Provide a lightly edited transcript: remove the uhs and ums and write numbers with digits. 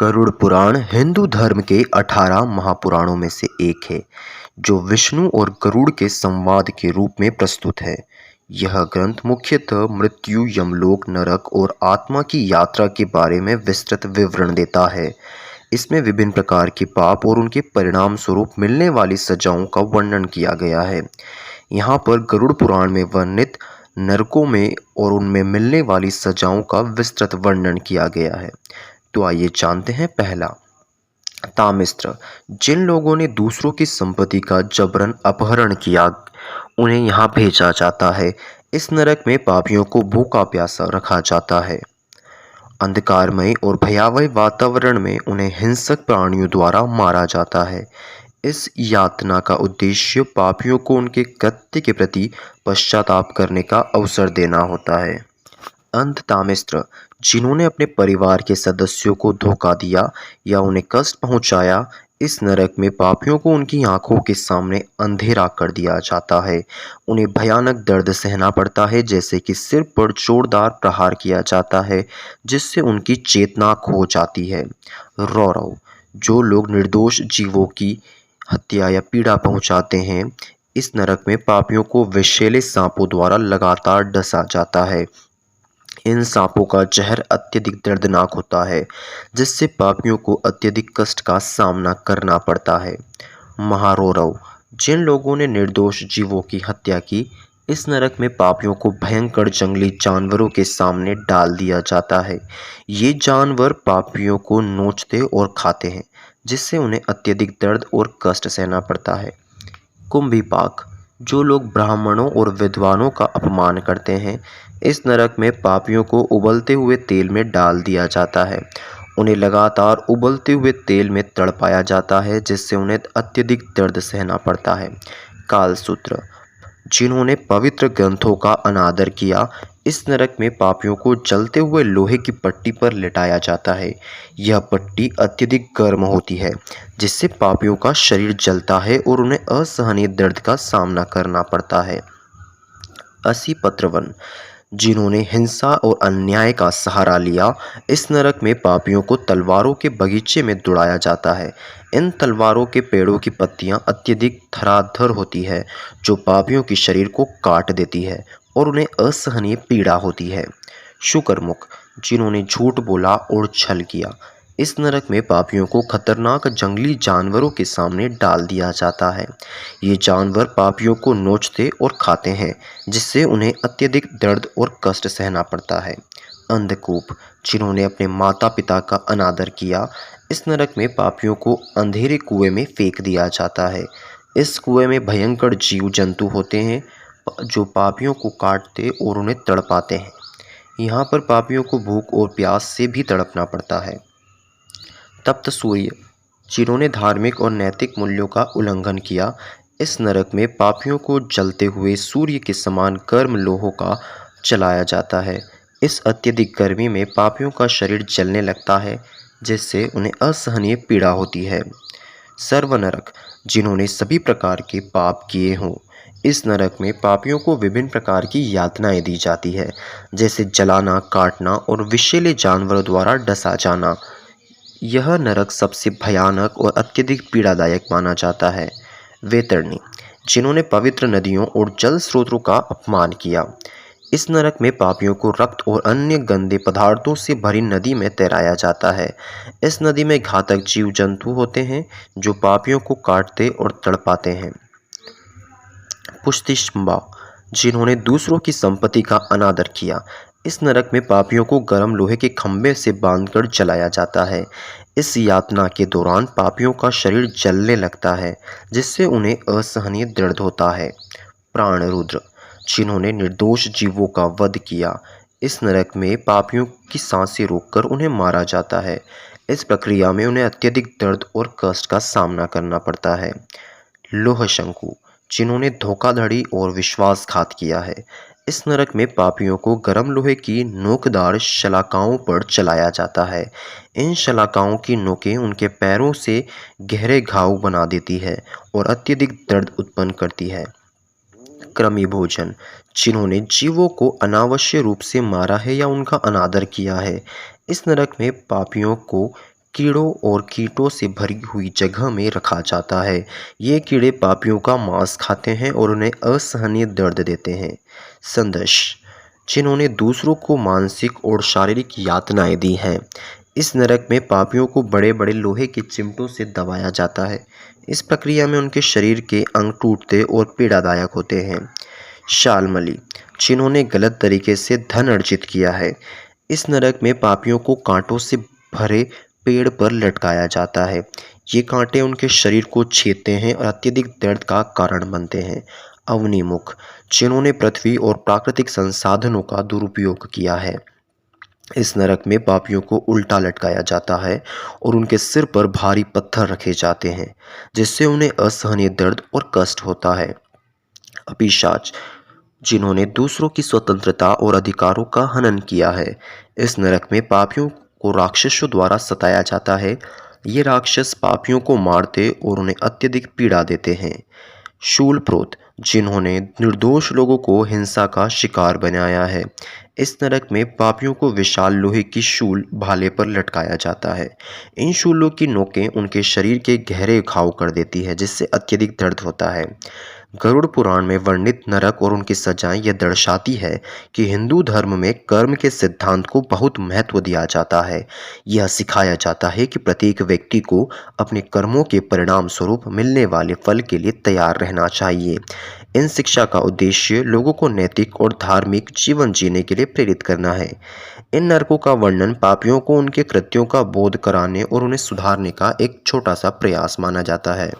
गरुड़ पुराण हिंदू धर्म के 18 महापुराणों में से एक है, जो विष्णु और गरुड़ के संवाद के रूप में प्रस्तुत है। यह ग्रंथ मुख्यतः मृत्यु, यमलोक, नरक और आत्मा की यात्रा के बारे में विस्तृत विवरण देता है। इसमें विभिन्न प्रकार के पाप और उनके परिणाम स्वरूप मिलने वाली सजाओं का वर्णन किया गया है। यहाँ पर गरुड़ पुराण में वर्णित नरकों में और उनमें मिलने वाली सजाओं का विस्तृत वर्णन किया गया है। तो आइए जानते हैं। पहला, तामिस्त्र। जिन लोगों ने दूसरों की संपत्ति का जबरन अपहरण किया, उन्हें यहाँ भेजा जाता है। इस नरक में पापियों को भूखा प्यासा रखा जाता है। अंधकारमय और भयावह वातावरण में उन्हें हिंसक प्राणियों द्वारा मारा जाता है। इस यातना का उद्देश्य पापियों को उनके कृत्य के प्रति पश्चाताप करने का अवसर देना होता है। अंधतामिस्त्र। जिन्होंने अपने परिवार के सदस्यों को धोखा दिया या उन्हें कष्ट पहुंचाया, इस नरक में पापियों को उनकी आंखों के सामने अंधेरा कर दिया जाता है। उन्हें भयानक दर्द सहना पड़ता है, जैसे कि सिर पर जोरदार प्रहार किया जाता है, जिससे उनकी चेतना खो जाती है। रौरव। जो लोग निर्दोष जीवों की हत्या या पीड़ा पहुंचाते हैं, इस नरक में पापियों को विषैले सांपों द्वारा लगातार डसा जाता है। इन सांपों का जहर अत्यधिक दर्दनाक होता है, जिससे पापियों को अत्यधिक कष्ट का सामना करना पड़ता है। महारौरव। जिन लोगों ने निर्दोष जीवों की हत्या की, इस नरक में पापियों को भयंकर जंगली जानवरों के सामने डाल दिया जाता है। ये जानवर पापियों को नोचते और खाते हैं, जिससे उन्हें अत्यधिक दर्द और कष्ट सहना पड़ता है। कुंभीपाक। जो लोग ब्राह्मणों और विद्वानों का अपमान करते हैं, इस नरक में पापियों को उबलते हुए तेल में डाल दिया जाता है। उन्हें लगातार उबलते हुए तेल में तड़पाया जाता है, जिससे उन्हें अत्यधिक दर्द सहना पड़ता है। कालसूत्र। जिन्होंने पवित्र ग्रंथों का अनादर किया, इस नरक में पापियों को जलते हुए लोहे की पट्टी पर लिटाया जाता है। यह पट्टी अत्यधिक गर्म होती है, जिससे पापियों का शरीर जलता है और उन्हें असहनीय दर्द का सामना करना पड़ता है। असीपत्रवन। जिन्होंने हिंसा और अन्याय का सहारा लिया, इस नरक में पापियों को तलवारों के बगीचे में दौड़ाया जाता है। इन तलवारों के पेड़ों की पत्तियां अत्यधिक धराधर होती है, जो पापियों के शरीर को काट देती है और उन्हें असहनीय पीड़ा होती है। शुकरमुख। जिन्होंने झूठ बोला और छल किया, इस नरक में पापियों को खतरनाक जंगली जानवरों के सामने डाल दिया जाता है। ये जानवर पापियों को नोचते और खाते हैं, जिससे उन्हें अत्यधिक दर्द और कष्ट सहना पड़ता है। अंधकूप। जिन्होंने अपने माता पिता का अनादर किया, इस नरक में पापियों को अंधेरे कुएं में फेंक दिया जाता है। इस कुएं में भयंकर जीव जंतु होते हैं, जो पापियों को काटते और उन्हें तड़पाते हैं। यहाँ पर पापियों को भूख और प्यास से भी तड़पना पड़ता है। तप्त सूर्य। जिन्होंने धार्मिक और नैतिक मूल्यों का उल्लंघन किया, इस नरक में पापियों को जलते हुए सूर्य के समान गर्म लोहों का जलाया जाता है। इस अत्यधिक गर्मी में पापियों का शरीर जलने लगता है, जिससे उन्हें असहनीय पीड़ा होती है। सर्वनरक। जिन्होंने सभी प्रकार के पाप किए हों, इस नरक में पापियों को विभिन्न प्रकार की यातनाएं दी जाती है, जैसे जलाना, काटना और विषैले जानवरों द्वारा डसा जाना। यह नरक सबसे भयानक और अत्यधिक पीड़ादायक माना जाता है। वैतरणी। जिन्होंने पवित्र नदियों और जल स्रोतों का अपमान किया, इस नरक में पापियों को रक्त और अन्य गंदे पदार्थों से भरी नदी में तैराया जाता है। इस नदी में घातक जीव जंतु होते हैं, जो पापियों को काटते और तड़पाते हैं। पुष्टिशंबा। जिन्होंने दूसरों की संपत्ति का अनादर किया, इस नरक में पापियों को गर्म लोहे के खंभे से बांधकर जलाया जाता है। इस यातना के दौरान पापियों का शरीर जलने लगता है, जिससे उन्हें असहनीय दर्द होता है। प्राणरुद्र। जिन्होंने निर्दोष जीवों का वध किया, इस नरक में पापियों की सांसें रोककर उन्हें मारा जाता है। इस प्रक्रिया में उन्हें अत्यधिक दर्द और कष्ट का सामना करना पड़ता है। लोहशंकु। जिन्होंने धोखाधड़ी और विश्वासघात किया है, इस नरक में पापियों को गर्म लोहे की नोकदार शलाकाओं पर चलाया जाता है। इन शलाकाओं की नोकें उनके पैरों से गहरे घाव बना देती है और अत्यधिक दर्द उत्पन्न करती है। कृमि भोजन। जिन्होंने जीवों को अनावश्यक रूप से मारा है या उनका अनादर किया है, इस नरक में पापियों को कीड़ों और कीटों से भरी हुई जगह में रखा जाता है। ये कीड़े पापियों का मांस खाते हैं और उन्हें असहनीय दर्द देते हैं। संदेश, जिन्होंने दूसरों को मानसिक और शारीरिक यातनाएं दी हैं। इस नरक में पापियों को बड़े बड़े लोहे के चिमटों से दबाया जाता है। इस प्रक्रिया में उनके शरीर के अंग टूटते और पीड़ादायक होते हैं। शालमली, जिन्होंने गलत तरीके से धन अर्जित किया है। इस नरक में पापियों को कांटों से भरे पेड़ पर लटकाया जाता है। ये कांटे उनके शरीर को छेदते हैं और अत्यधिक दर्द का कारण बनते हैं। अवनीमुख, जिन्होंने पृथ्वी और प्राकृतिक संसाधनों का दुरुपयोग किया है। इस नरक में पापियों को उल्टा लटकाया जाता है और उनके सिर पर भारी पत्थर रखे जाते हैं, जिससे उन्हें असहनीय दर्द और कष्ट होता है। अपिशाच, जिन्होंने दूसरों की स्वतंत्रता और अधिकारों का हनन किया है। इस नरक में पापियों को राक्षसों द्वारा सताया जाता है। ये राक्षस पापियों को मारते और उन्हें अत्यधिक पीड़ा देते हैं। शूलप्रोत, जिन्होंने निर्दोष लोगों को हिंसा का शिकार बनाया है। इस नरक में पापियों को विशाल लोहे की शूल भाले पर लटकाया जाता है। इन शूलों की नोकें उनके शरीर के गहरे घाव कर देती है, जिससे अत्यधिक दर्द होता है। गरुड़ पुराण में वर्णित नरक और उनकी सजाएं यह दर्शाती है कि हिंदू धर्म में कर्म के सिद्धांत को बहुत महत्व दिया जाता है। यह सिखाया जाता है कि प्रत्येक व्यक्ति को अपने कर्मों के परिणाम स्वरूप मिलने वाले फल के लिए तैयार रहना चाहिए। इन शिक्षा का उद्देश्य लोगों को नैतिक और धार्मिक जीवन जीने के लिए प्रेरित करना है। इन नरकों का वर्णन पापियों को उनके कृत्यों का बोध कराने और उन्हें सुधारने का एक छोटा सा प्रयास माना जाता है।